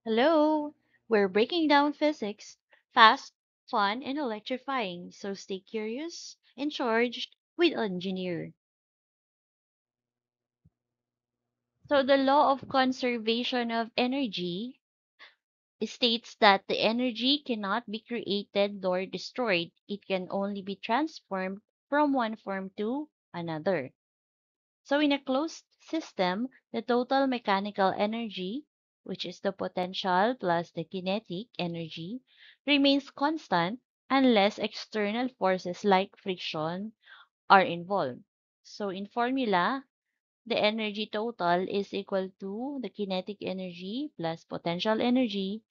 Hello! We're breaking down physics fast, fun, and electrifying, so stay curious and charged with Engineer. So, the law of conservation of energy states that the energy cannot be created nor destroyed. It can only be transformed from one form to another. So in a closed system, the total mechanical energy, which is the potential plus the kinetic energy, remains constant unless external forces like friction are involved. So in formula, the energy total is equal to the kinetic energy plus potential energy,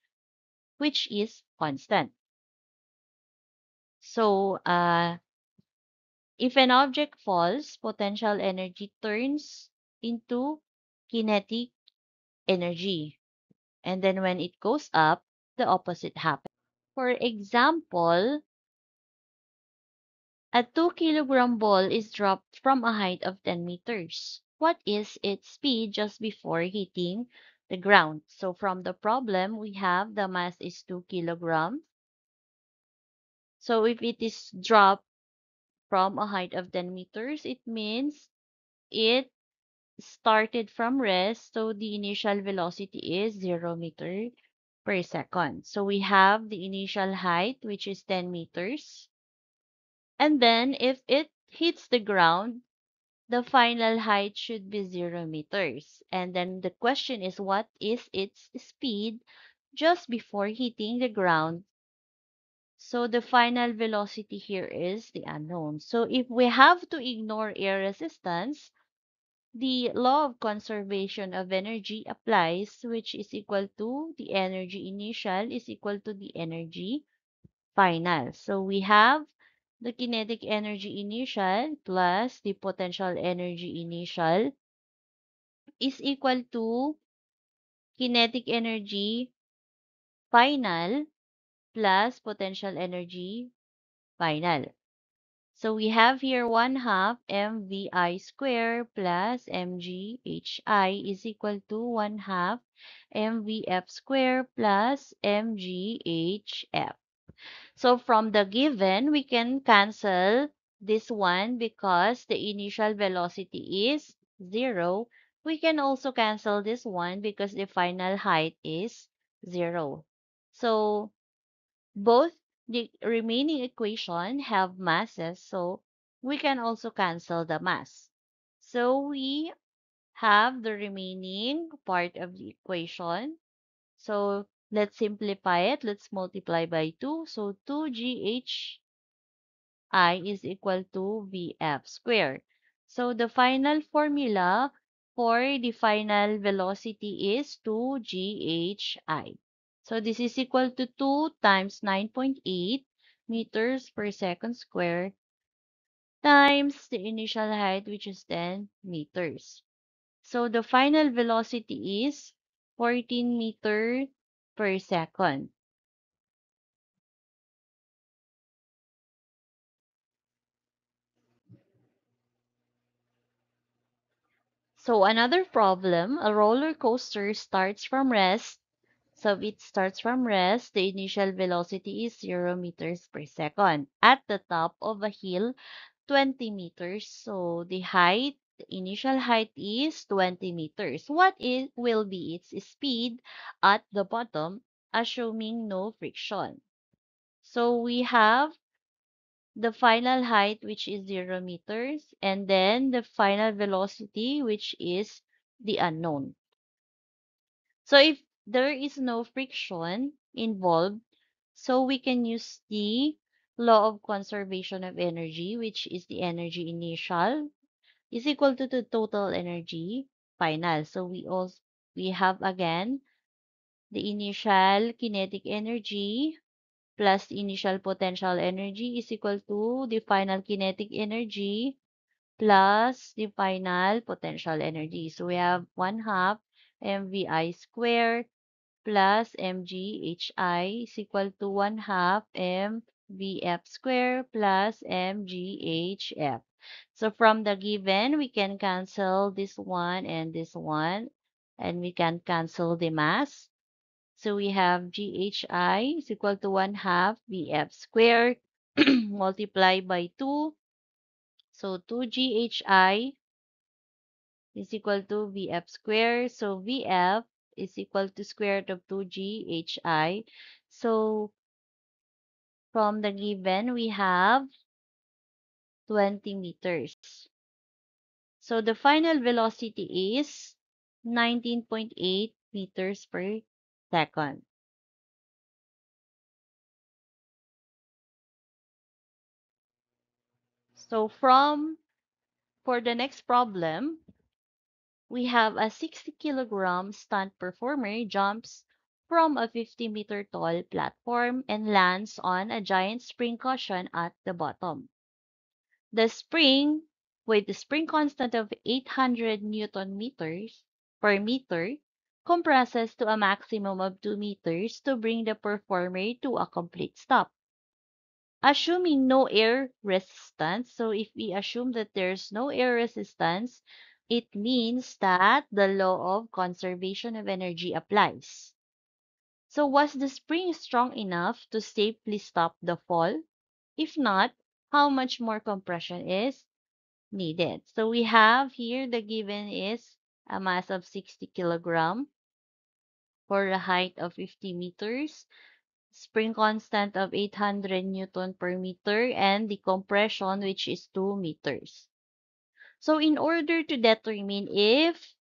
which is constant. So if an object falls, potential energy turns into kinetic energy. And then when it goes up, the opposite happens. For example, a 2 kilogram ball is dropped from a height of 10 meters. What is its speed just before hitting the ground? So from the problem, we have the mass is 2 kilograms. So if it is dropped from a height of 10 meters, it means it started from rest. So the initial velocity is 0 meter per second. So we have the initial height, which is 10 meters. And then if it hits the ground, the final height should be 0 meters. And then the question is, what is its speed just before hitting the ground? So the final velocity here is the unknown. So if we have to ignore air resistance, the law of conservation of energy applies, which is equal to the energy initial is equal to the energy final. So we have the kinetic energy initial plus the potential energy initial is equal to kinetic energy final plus potential energy final. So we have here 1 half mvi square plus mghi is equal to 1 half mvf square plus mghf. So from the given, we can cancel this one because the initial velocity is 0. We can also cancel this one because the final height is 0. So both the remaining equation have masses, so we can also cancel the mass. So we have the remaining part of the equation. So let's simplify it. Let's multiply by 2. So 2ghi is equal to vf squared. So the final formula for the final velocity is 2ghi. So this is equal to 2 times 9.8 meters per second square times the initial height, which is 10 meters. So the final velocity is 14 meters per second. So another problem, a roller coaster starts from rest. So it starts from rest. The initial velocity is 0 meters per second. At the top of a hill, 20 meters. So the height, the initial height is 20 meters. Will be its speed at the bottom, assuming no friction? So we have the final height, which is 0 meters, and then the final velocity, which is the unknown. So if there is no friction involved, so we can use the law of conservation of energy, which is the energy initial is equal to the total energy final. So we have again the initial kinetic energy plus the initial potential energy is equal to the final kinetic energy plus the final potential energy. So we have 1 half mvi squared plus mghi is equal to 1 half mvf squared plus mghf. So from the given, we can cancel this one, and we can cancel the mass. So we have GHI is equal to 1 half VF squared multiplied by 2. So 2GHI is equal to VF squared. So VF is equal to square root of 2GHI. So from the given, we have 20 meters. So the final velocity is 19.8 meters per second. So for the next problem, we have a 60 kilogram stunt performer jumps from a 50-meter tall platform and lands on a giant spring cushion at the bottom. The spring, with the spring constant of 800 Newton meters per meter, compresses to a maximum of 2 meters to bring the performer to a complete stop. Assuming no air resistance, so if we assume that there's no air resistance, it means that the law of conservation of energy applies. So was the spring strong enough to safely stop the fall? If not, how much more compression is needed? So we have here the given is a mass of 60 kilogram for a height of 50 meters, spring constant of 800 Newton per meter, and the compression, which is 2 meters. So in order to determine if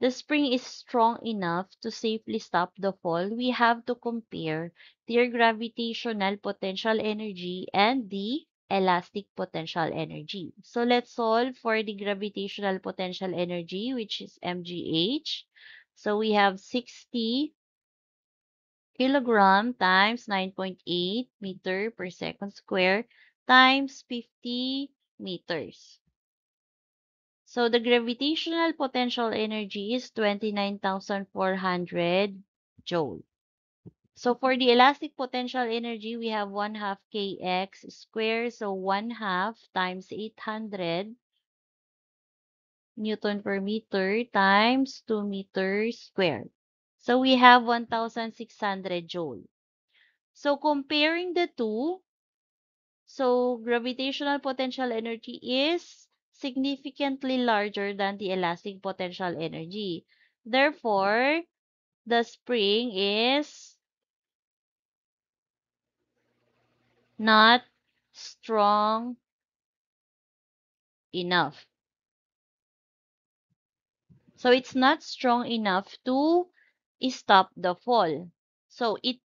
the spring is strong enough to safely stop the fall, we have to compare their gravitational potential energy and the elastic potential energy. So let's solve for the gravitational potential energy, which is mgh. So we have 60 kilogram times 9.8 meter per second square times 50 meters. So the gravitational potential energy is 29,400 joule. So for the elastic potential energy, we have 1 half kx squared. So 1 half times 800 Newton per meter times 2 meters squared. So we have 1,600 joule. So comparing the two, so gravitational potential energy is significantly larger than the elastic potential energy. Therefore, the spring is not strong enough. So it's not strong enough to stop the fall. So it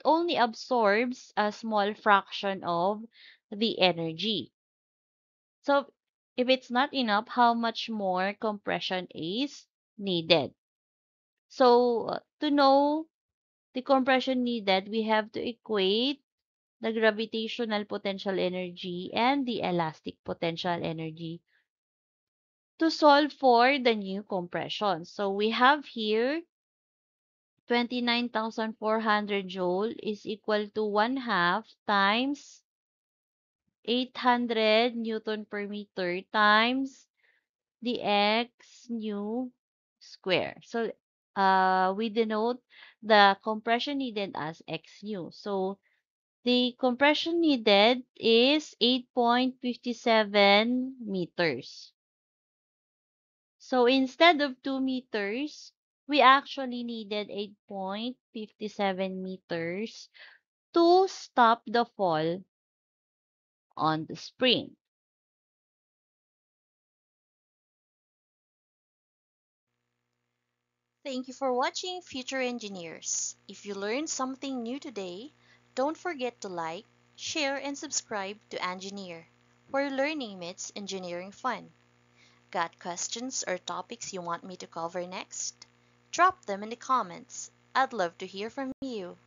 only absorbs a small fraction of the energy. So if it's not enough, how much more compression is needed? So to know the compression needed, we have to equate the gravitational potential energy and the elastic potential energy to solve for the new compression. So we have here 29,400 joule is equal to 1 half times 800 Newton per meter times the x nu square. So we denote the compression needed as x nu. So the compression needed is 8.57 meters. So instead of 2 meters, we actually needed 8.57 meters to stop the fall on the spring. Thank you for watching Future Engineers. If you learned something new today, don't forget to like, share, and subscribe to Engineer, where learning meets engineering fun. Got questions or topics you want me to cover next? Drop them in the comments. I'd love to hear from you.